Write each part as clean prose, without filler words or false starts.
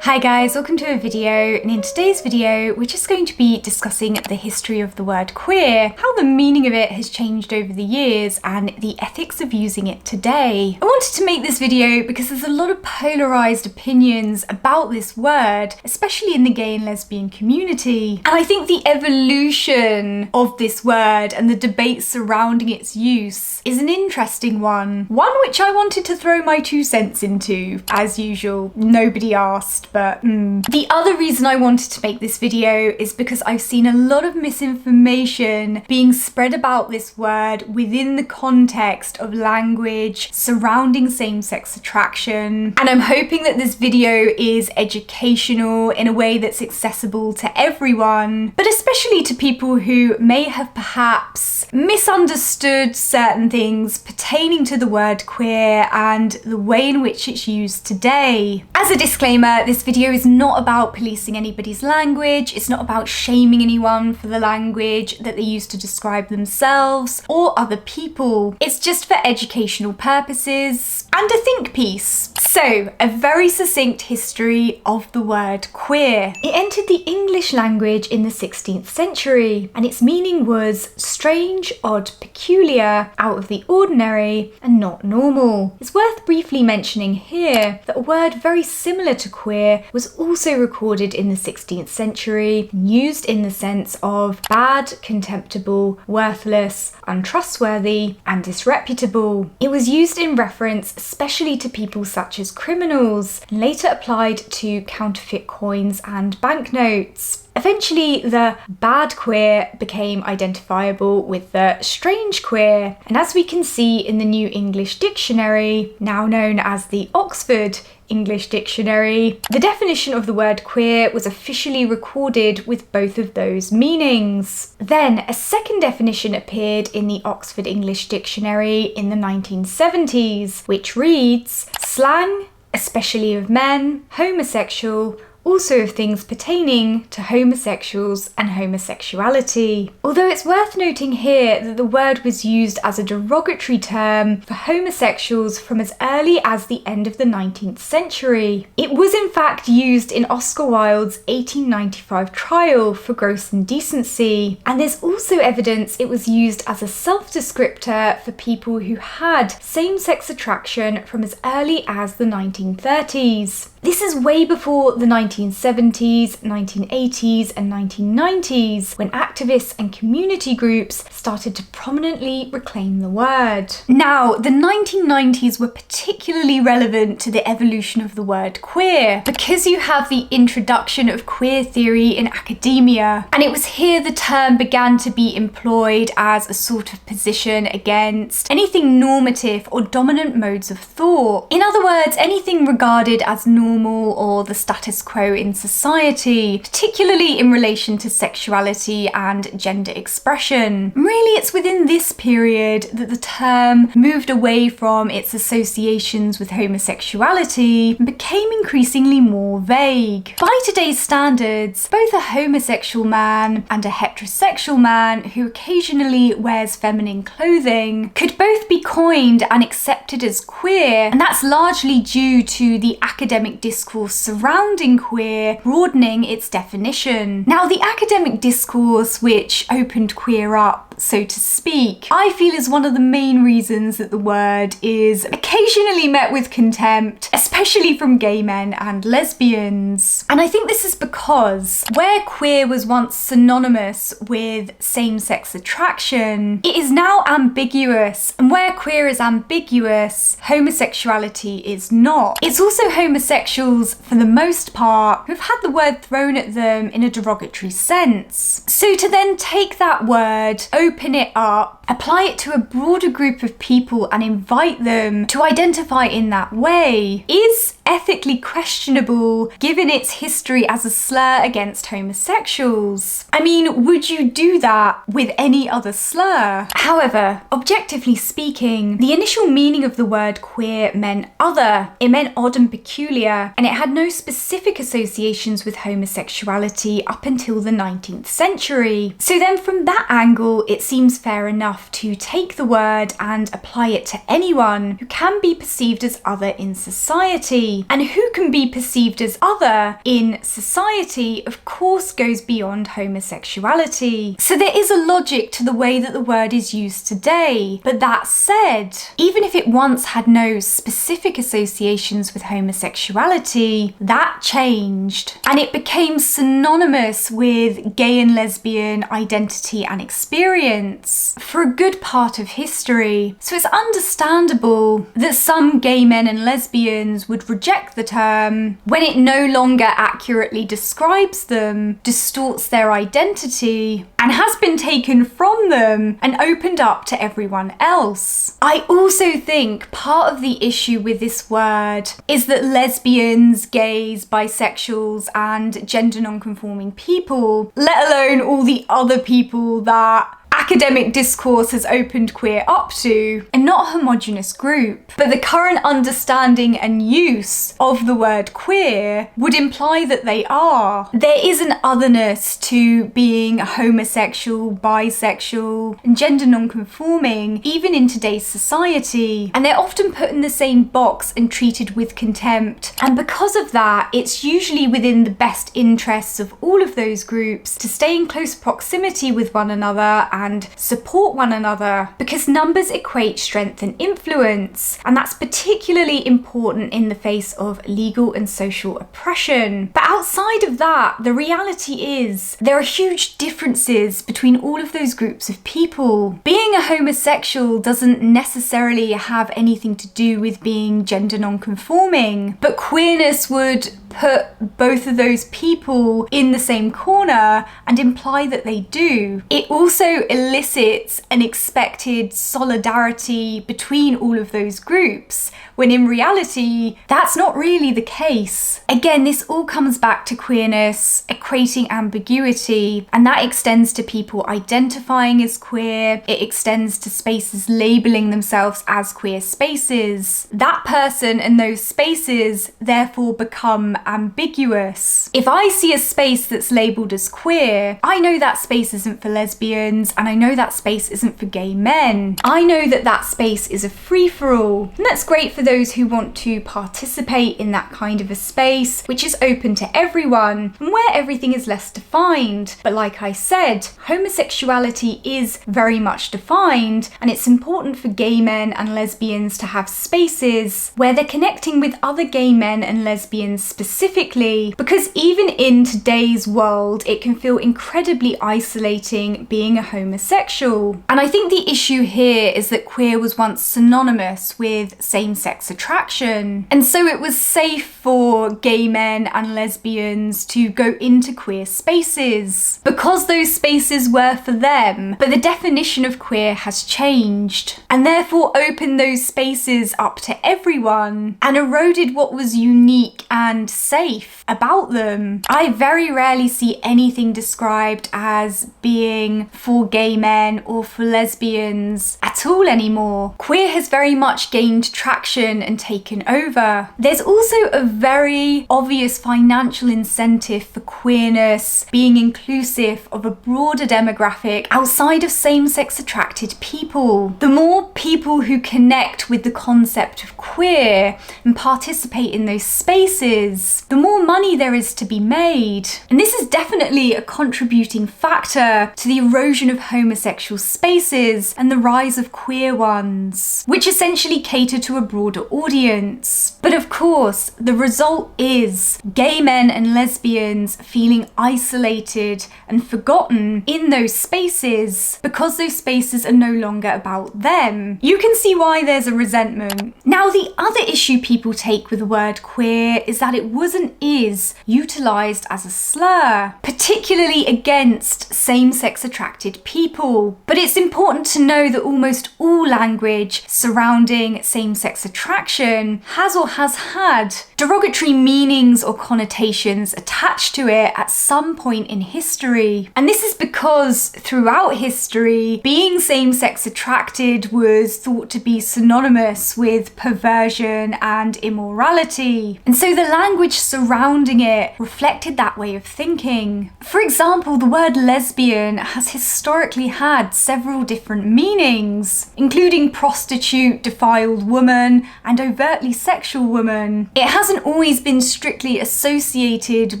Hi guys, welcome to a video, and in today's video we're just going to be discussing the history of the word queer, how the meaning of it has changed over the years, and the ethics of using it today. I wanted to make this video because there's a lot of polarized opinions about this word, especially in the gay and lesbian community. And I think the evolution of this word and the debate surrounding its use is an interesting one which I wanted to throw my 2 cents into. As usual, nobody asked. But the other reason I wanted to make this video is because I've seen a lot of misinformation being spread about this word within the context of language surrounding same-sex attraction. And I'm hoping that this video is educational in a way that's accessible to everyone, but especially to people who may have perhaps misunderstood certain things pertaining to the word queer and the way in which it's used today. As a disclaimer, this video is not about policing anybody's language. It's not about shaming anyone for the language that they use to describe themselves or other people. It's just for educational purposes and a think piece. So, a very succinct history of the word queer. It entered the English language in the 16th century, and its meaning was strange, odd, peculiar, out of the ordinary, and not normal. It's worth briefly mentioning here that a word very similar to queer was also recorded in the 16th century, used in the sense of bad, contemptible, worthless, untrustworthy, and disreputable. It was used in reference especially to people such as criminals, and later applied to counterfeit coins and banknotes. Eventually, the bad queer became identifiable with the strange queer, and as we can see in the New English Dictionary, now known as the Oxford English Dictionary, the definition of the word queer was officially recorded with both of those meanings. Then a second definition appeared in the Oxford English Dictionary in the 1970s, which reads, slang, especially of men, homosexual, also of things pertaining to homosexuals and homosexuality. Although it's worth noting here that the word was used as a derogatory term for homosexuals from as early as the end of the 19th century. It was in fact used in Oscar Wilde's 1895 trial for gross indecency, and there's also evidence it was used as a self-descriptor for people who had same-sex attraction from as early as the 1930s. This is way before the 1970s, 1980s, and 1990s, when activists and community groups started to prominently reclaim the word. Now, the 1990s were particularly relevant to the evolution of the word queer, because you have the introduction of queer theory in academia, and it was here the term began to be employed as a sort of position against anything normative or dominant modes of thought. In other words, anything regarded as normal or the status quo in society, particularly in relation to sexuality and gender expression. Really, it's within this period that the term moved away from its associations with homosexuality and became increasingly more vague. By today's standards, both a homosexual man and a heterosexual man who occasionally wears feminine clothing could both be coined and accepted as queer, and that's largely due to the academic discourse surrounding queer broadening its definition. Now, the academic discourse which opened queer up, so to speak, I feel is one of the main reasons that the word is occasionally met with contempt, especially from gay men and lesbians. And I think this is because where queer was once synonymous with same-sex attraction, it is now ambiguous, and where queer is ambiguous, homosexuality is not. It's also homosexuals, for the most part, who've had the word thrown at them in a derogatory sense. So to then take that word, open it up, apply it to a broader group of people and invite them to identify in that way is ethically questionable given its history as a slur against homosexuals. I mean, would you do that with any other slur? However, objectively speaking, the initial meaning of the word queer meant other. It meant odd and peculiar, and it had no specific associations with homosexuality up until the 19th century. So then from that angle, it seems fair enough to take the word and apply it to anyone who can be perceived as other in society. society. And who can be perceived as other in society, of course, goes beyond homosexuality. So there is a logic to the way that the word is used today. But that said, even if it once had no specific associations with homosexuality, that changed. And it became synonymous with gay and lesbian identity and experience for a good part of history. So it's understandable that some gay men and lesbians would reject the term when it no longer accurately describes them, distorts their identity, and has been taken from them and opened up to everyone else. I also think part of the issue with this word is that lesbians, gays, bisexuals, and gender non-conforming people, let alone all the other people that academic discourse has opened queer up to, are not a homogenous group. But the current understanding and use of the word queer would imply that they are. There is an otherness to being homosexual, bisexual, and gender non-conforming, even in today's society. And they're often put in the same box and treated with contempt. And because of that, it's usually within the best interests of all of those groups to stay in close proximity with one another and support one another, because numbers equate strength and influence, and that's particularly important in the face of legal and social oppression. But outside of that, the reality is there are huge differences between all of those groups of people. Being a homosexual doesn't necessarily have anything to do with being gender non-conforming, but queerness would put both of those people in the same corner and imply that they do. It also elicits an expected solidarity between all of those groups, when in reality, that's not really the case. Again, this all comes back to queerness equating ambiguity, and that extends to people identifying as queer, it extends to spaces labeling themselves as queer spaces. That person and those spaces therefore become ambiguous. If I see a space that's labelled as queer, I know that space isn't for lesbians, and I know that space isn't for gay men. I know that that space is a free-for-all, and that's great for those who want to participate in that kind of a space, which is open to everyone, and where everything is less defined. But like I said, homosexuality is very much defined, and it's important for gay men and lesbians to have spaces where they're connecting with other gay men and lesbians specifically, because even in today's world, it can feel incredibly isolating being a homosexual. And I think the issue here is that queer was once synonymous with same-sex attraction, and so it was safe for gay men and lesbians to go into queer spaces because those spaces were for them. But the definition of queer has changed, and therefore opened those spaces up to everyone and eroded what was unique and safe about them. I very rarely see anything described as being for gay men or for lesbians at all anymore. Queer has very much gained traction and taken over. There's also a very obvious financial incentive for queerness being inclusive of a broader demographic outside of same-sex attracted people. The more people who connect with the concept of queer and participate in those spaces, the more money there is to be made. And this is definitely a contributing factor to the erosion of homosexual spaces and the rise of queer ones, which essentially cater to a broader audience. But of course, the result is gay men and lesbians feeling isolated and forgotten in those spaces because those spaces are no longer about them. You can see why there's a resentment. Now, the other issue people take with the word queer is that it was and is utilised as a slur, particularly against same-sex attracted people. But it's important to know that almost all language surrounding same-sex attraction has or has had derogatory meanings or connotations attached to it at some point in history. And this is because throughout history, being same-sex attracted was thought to be synonymous with perversion and immorality. And so the language surrounding it reflected that way of thinking. For example, the word lesbian has historically had several different meanings, including prostitute, defiled woman, and overtly sexual woman. It hasn't always been strictly associated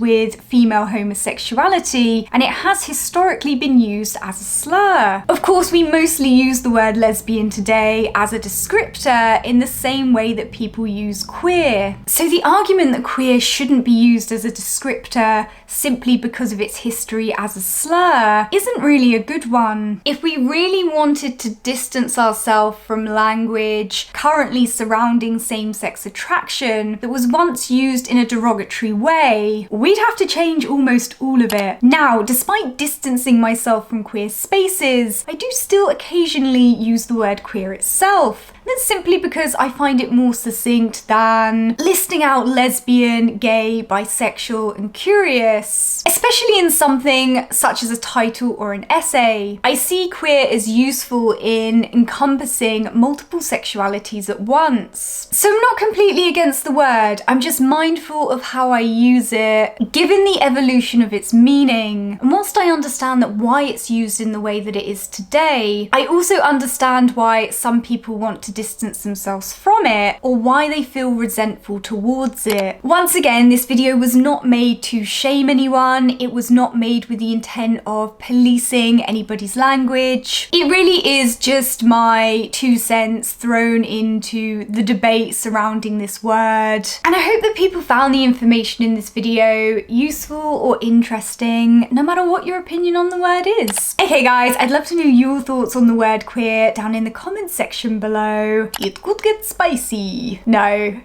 with female homosexuality, and it has historically been used as a slur. Of course, we mostly use the word lesbian today as a descriptor in the same way that people use queer. So the argument that queer shouldn't be used as a descriptor simply because of its history as a slur isn't really a good one. If we really wanted to distance ourselves from language currently surrounding same-sex attraction that was once used in a derogatory way, we'd have to change almost all of it. Now, despite distancing myself from queer spaces, I do still occasionally use the word queer itself. That's simply because I find it more succinct than listing out lesbian, gay, bisexual, and curious, especially in something such as a title or an essay. I see queer as useful in encompassing multiple sexualities at once. So I'm not completely against the word, I'm just mindful of how I use it, given the evolution of its meaning. And whilst I understand that why it's used in the way that it is today, I also understand why some people want to distance themselves from it, or why they feel resentful towards it. Once again, this video was not made to shame anyone. It was not made with the intent of policing anybody's language. It really is just my 2 cents thrown into the debate surrounding this word. And I hope that people found the information in this video useful or interesting, no matter what your opinion on the word is. Okay guys, I'd love to know your thoughts on the word queer down in the comments section below. It could get spicy. No.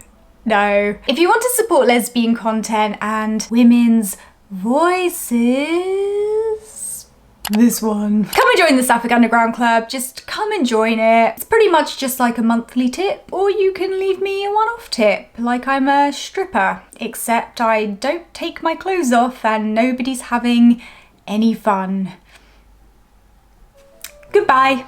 If you want to support lesbian content and women's voices, this one. Come and join the Sapphic Underground Club. Just come and join it. It's pretty much just like a monthly tip, or you can leave me a one-off tip, like I'm a stripper. Except I don't take my clothes off and nobody's having any fun. Goodbye.